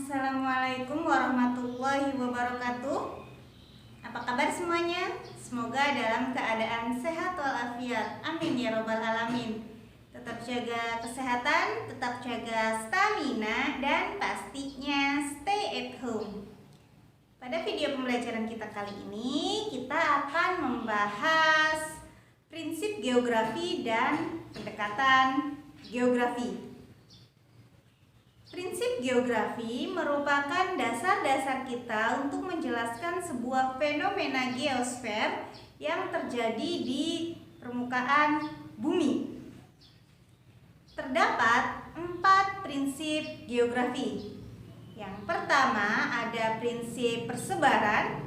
Assalamualaikum warahmatullahi wabarakatuh. Apa kabar semuanya? Semoga dalam keadaan sehat walafiat. Amin ya robbal alamin. Tetap jaga kesehatan, tetap jaga stamina, dan pastinya stay at home. Pada video pembelajaran kita kali ini, kita akan membahas prinsip geografi dan pendekatan geografi. Prinsip geografi merupakan dasar-dasar kita untuk menjelaskan sebuah fenomena geosfer yang terjadi di permukaan bumi. Terdapat 4 prinsip geografi. Yang pertama ada prinsip persebaran,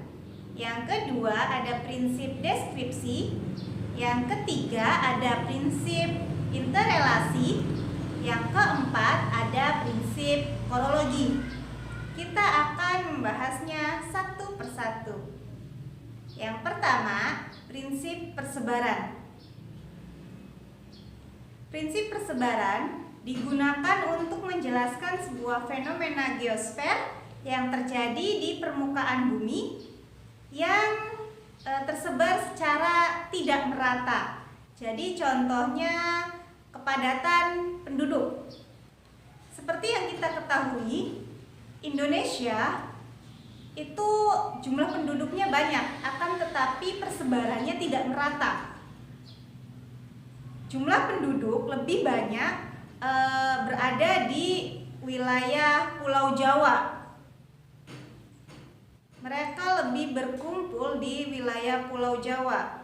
yang kedua ada prinsip deskripsi, yang ketiga ada prinsip interrelasi, yang keempat ada prinsip korologi. Kita akan membahasnya satu persatu. Yang pertama, prinsip persebaran. Prinsip persebaran digunakan untuk menjelaskan sebuah fenomena geosfer yang terjadi di permukaan bumi yang tersebar secara tidak merata. Jadi contohnya kepadatan penduduk. Seperti yang kita ketahui, Indonesia itu jumlah penduduknya banyak, akan tetapi persebarannya tidak merata. Jumlah penduduk lebih banyak berada di wilayah Pulau Jawa. Mereka lebih berkumpul di wilayah Pulau Jawa.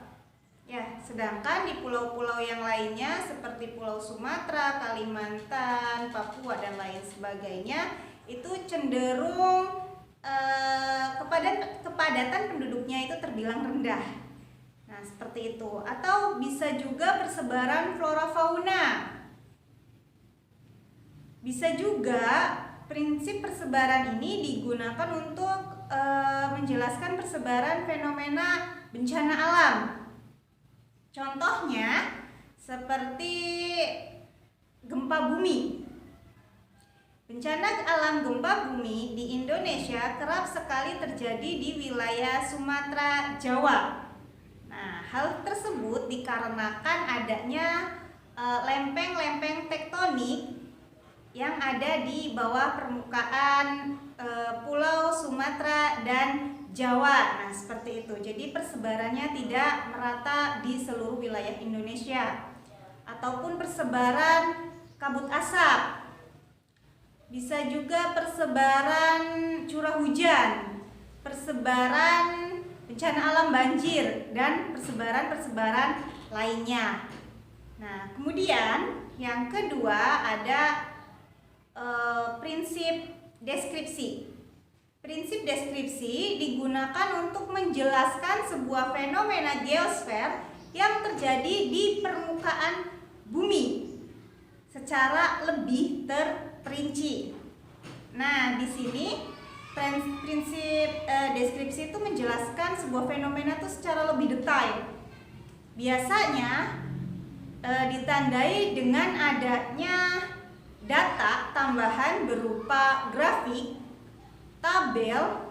Ya, sedangkan di pulau-pulau yang lainnya seperti Pulau Sumatera, Kalimantan, Papua dan lain sebagainya itu cenderung kepadatan penduduknya itu terbilang rendah. Nah, seperti itu. Atau bisa juga persebaran flora fauna. Bisa juga prinsip persebaran ini digunakan untuk menjelaskan persebaran fenomena bencana alam. Contohnya seperti gempa bumi. Bencana alam gempa bumi di Indonesia kerap sekali terjadi di wilayah Sumatera, Jawa. Nah, hal tersebut dikarenakan adanya lempeng-lempeng tektonik yang ada di bawah permukaan Pulau Sumatera dan Jawa. Nah, seperti itu. Jadi persebarannya tidak merata di seluruh wilayah Indonesia. Ataupun persebaran kabut asap. Bisa juga persebaran curah hujan, persebaran bencana alam banjir, dan persebaran-persebaran lainnya. Nah, kemudian yang kedua ada prinsip deskripsi. Prinsip deskripsi digunakan untuk menjelaskan sebuah fenomena geosfer yang terjadi di permukaan bumi secara lebih terperinci. Nah, di sini prinsip deskripsi itu menjelaskan sebuah fenomena itu secara lebih detail. Biasanya ditandai dengan adanya data tambahan berupa grafik, tabel,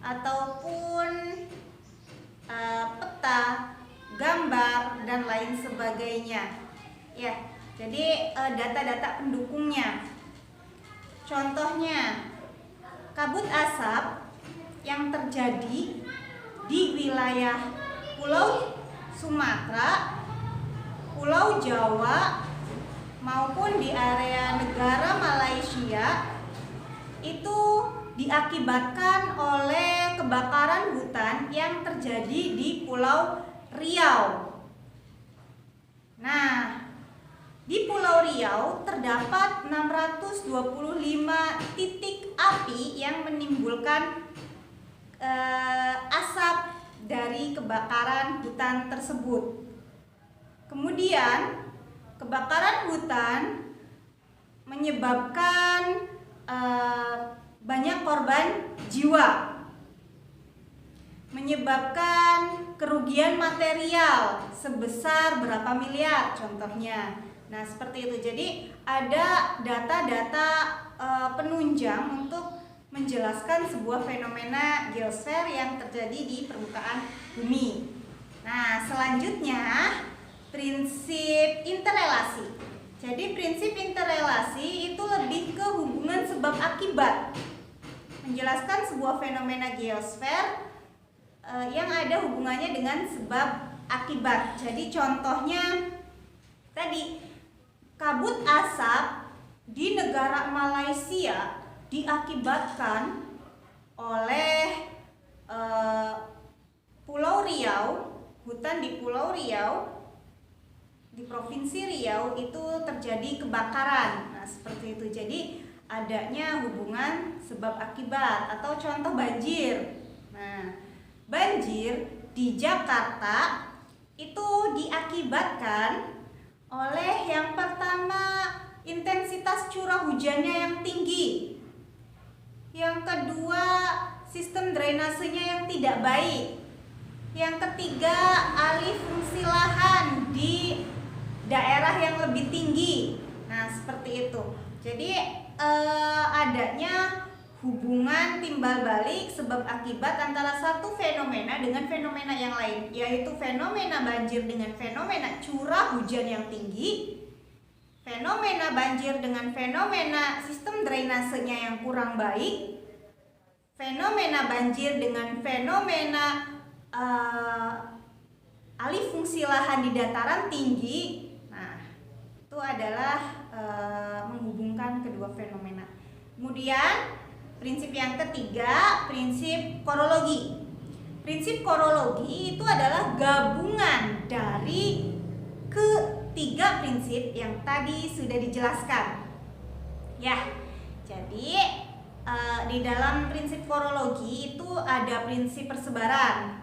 ataupun peta, gambar, dan lain sebagainya. Ya, jadi data-data pendukungnya. Contohnya, kabut asap yang terjadi di wilayah Pulau Sumatera, Pulau Jawa, maupun di area negara Malaysia itu diakibatkan oleh kebakaran hutan yang terjadi di Pulau Riau. Nah, di Pulau Riau terdapat 625 titik api yang menimbulkan asap dari kebakaran hutan tersebut. Kemudian, kebakaran hutan menyebabkan banyak korban jiwa, menyebabkan kerugian material sebesar berapa miliar contohnya. Nah, seperti itu. Jadi ada data-data penunjang untuk menjelaskan sebuah fenomena geosfer yang terjadi di permukaan bumi. Nah, selanjutnya prinsip interrelasi. Jadi prinsip interrelasi itu lebih ke hubungan sebab akibat, menjelaskan sebuah fenomena geosfer yang ada hubungannya dengan sebab akibat. Jadi contohnya tadi, kabut asap di negara Malaysia diakibatkan oleh Pulau Riau, hutan di Pulau Riau di Provinsi Riau itu terjadi kebakaran. Nah, seperti itu. Jadi adanya hubungan sebab akibat. Atau contoh banjir. Nah, banjir di Jakarta itu diakibatkan oleh yang pertama intensitas curah hujannya yang tinggi. Yang kedua, sistem drainasenya yang tidak baik. Yang ketiga, alih fungsi lahan di daerah yang lebih tinggi. Nah, seperti itu. Jadi adanya hubungan timbal balik sebab akibat antara satu fenomena dengan fenomena yang lain, yaitu fenomena banjir dengan fenomena curah hujan yang tinggi, fenomena banjir dengan fenomena sistem drainasenya yang kurang baik, fenomena banjir dengan fenomena alih fungsi lahan di dataran tinggi. Nah, itu adalah menghubungkan kedua fenomena. Kemudian prinsip yang ketiga, prinsip korologi. Prinsip korologi itu adalah gabungan dari ketiga prinsip yang tadi sudah dijelaskan. Ya, jadi di dalam prinsip korologi itu ada prinsip persebaran,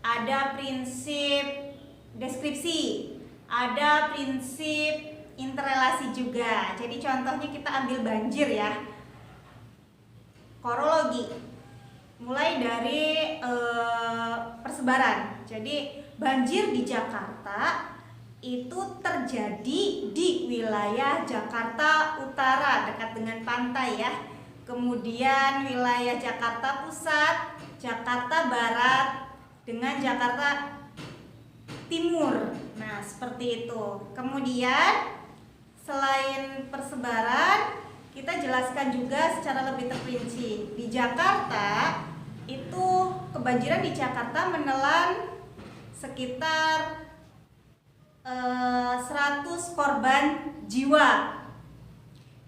ada prinsip deskripsi, ada prinsip interrelasi juga. Jadi contohnya kita ambil banjir ya. Korologi mulai dari persebaran. Jadi banjir di Jakarta itu terjadi di wilayah Jakarta Utara dekat dengan pantai ya. Kemudian wilayah Jakarta Pusat, Jakarta Barat dengan Jakarta Timur. Nah, seperti itu. Kemudian selain persebaran, kita jelaskan juga secara lebih terperinci. Di Jakarta itu kebanjiran di Jakarta menelan sekitar 100 korban jiwa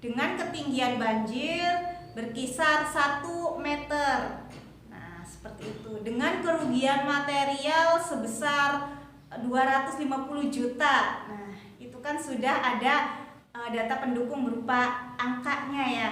dengan ketinggian banjir berkisar 1 meter. Nah, seperti itu. Dengan kerugian material sebesar 250 juta. Nah, itu kan sudah ada data pendukung berupa angkanya ya.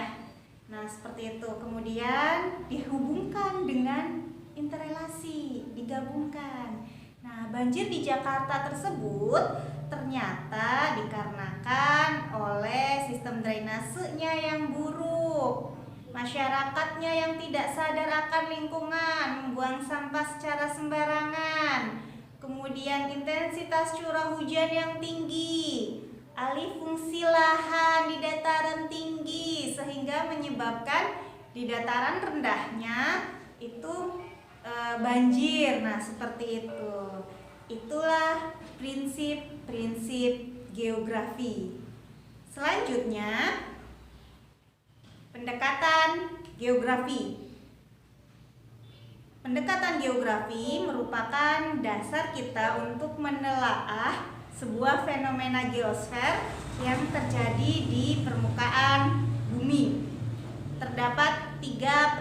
Nah, seperti itu. Kemudian dihubungkan dengan interrelasi, digabungkan. Nah, banjir di Jakarta tersebut ternyata dikarenakan oleh sistem drainasenya yang buruk, masyarakatnya yang tidak sadar akan lingkungan, membuang sampah secara sembarangan, kemudian intensitas curah hujan yang tinggi, alih fungsi lahan di dataran tinggi, sehingga menyebabkan di dataran rendahnya itu banjir. Nah, seperti itu. Itulah prinsip-prinsip geografi. Selanjutnya, pendekatan geografi. Pendekatan geografi merupakan dasar kita untuk menelaah sebuah fenomena geosfer yang terjadi di permukaan bumi. Terdapat tiga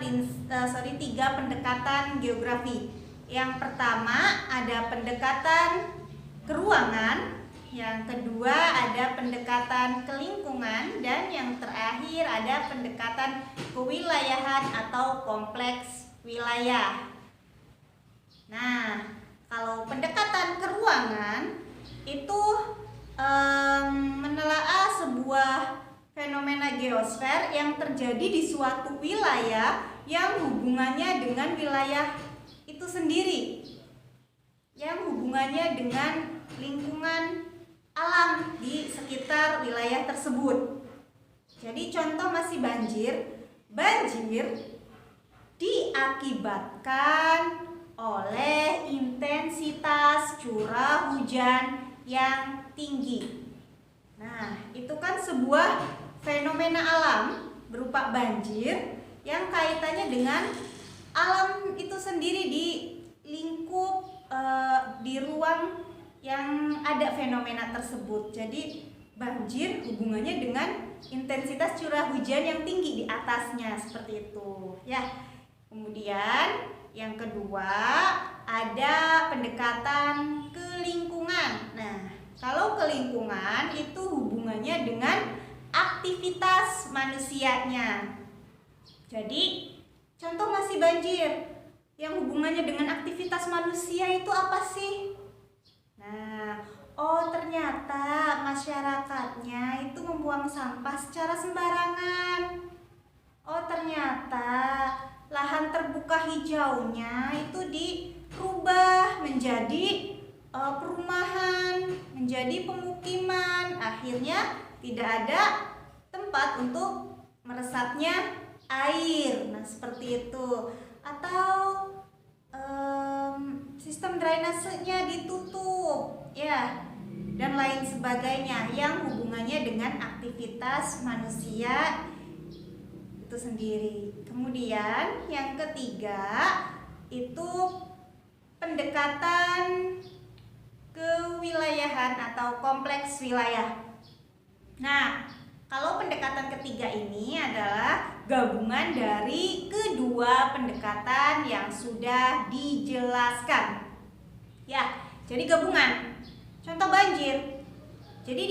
pendekatan geografi. Yang pertama ada pendekatan keruangan, yang kedua ada pendekatan kelingkungan, dan yang terakhir ada pendekatan kewilayahan atau kompleks wilayah. Nah, kalau pendekatan keruangan itu menelaah sebuah fenomena geosfer yang terjadi di suatu wilayah yang hubungannya dengan wilayah itu sendiri, yang hubungannya dengan lingkungan alam di sekitar wilayah tersebut. Jadi contoh masih banjir. Banjir diakibatkan oleh intensitas curah hujan yang tinggi. Nah, itu kan sebuah fenomena alam berupa banjir yang kaitannya dengan alam itu sendiri di lingkup di ruang yang ada fenomena tersebut. Jadi banjir hubungannya dengan intensitas curah hujan yang tinggi di atasnya, seperti itu ya. Kemudian yang kedua ada pendekatan ke lingkungan. Nah, kalau ke lingkungan itu hubungannya dengan aktivitas manusianya. Jadi contoh masih banjir yang hubungannya dengan aktivitas manusia itu apa sih? Nah, oh ternyata masyarakatnya itu membuang sampah secara sembarangan. Oh ternyata lahan terbuka hijaunya itu dirubah menjadi perumahan, menjadi pemukiman. Akhirnya tidak ada tempat untuk meresapnya air. Nah seperti itu. Atau sistem drainasenya ditutup ya, dan lain sebagainya yang hubungannya dengan aktivitas manusia itu sendiri. Kemudian yang ketiga itu pendekatan kewilayahan atau kompleks wilayah. Nah, kalau pendekatan ketiga ini adalah gabungan dari kedua pendekatan yang sudah dijelaskan. Ya, jadi gabungan. Contoh banjir. Jadi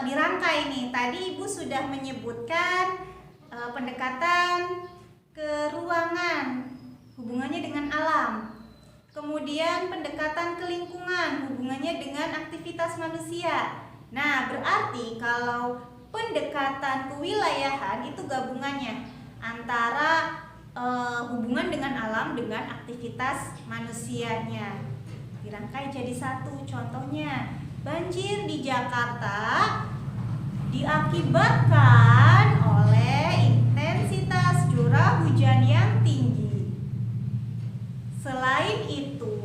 dirangkai nih. Tadi Ibu sudah menyebutkan pendekatan ke ruangan, hubungannya dengan alam. Kemudian pendekatan ke lingkungan, hubungannya dengan aktivitas manusia. Nah, berarti kalau pendekatan kewilayahan itu gabungannya antara hubungan dengan alam dengan aktivitas manusianya. Dirangkai jadi satu. Contohnya, banjir di Jakarta diakibatkan oleh intensitas curah hujan yang tinggi. Selain itu,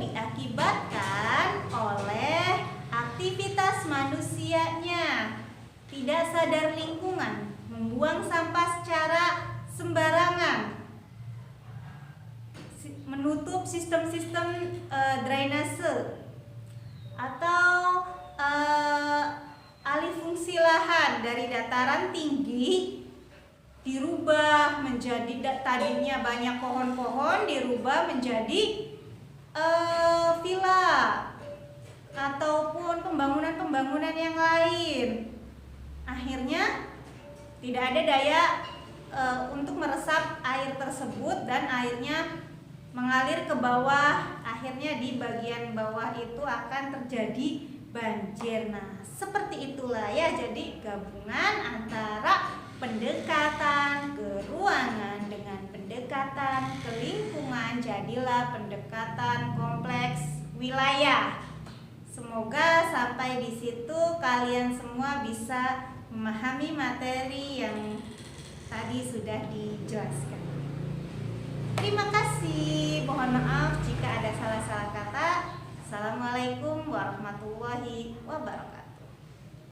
diakibatkan oleh aktivitas manusianya, tidak sadar lingkungan, membuang sampah secara sembarangan, menutup sistem-sistem drainase, atau alih fungsi lahan dari dataran tinggi dirubah menjadi, tadinya banyak pohon-pohon dirubah menjadi villa ataupun pembangunan-pembangunan yang lain. Akhirnya tidak ada daya untuk meresap air tersebut dan airnya mengalir ke bawah. Akhirnya di bagian bawah itu akan terjadi banjir. Nah, seperti itulah ya. Jadi gabungan antara pendekatan ke ruangan dengan pendekatan ke lingkungan, jadilah pendekatan kompleks wilayah. Semoga sampai di situ kalian semua bisa memahami materi yang tadi sudah dijelaskan. Terima kasih. Mohon maaf jika ada salah-salah kata. Assalamualaikum warahmatullahi wabarakatuh.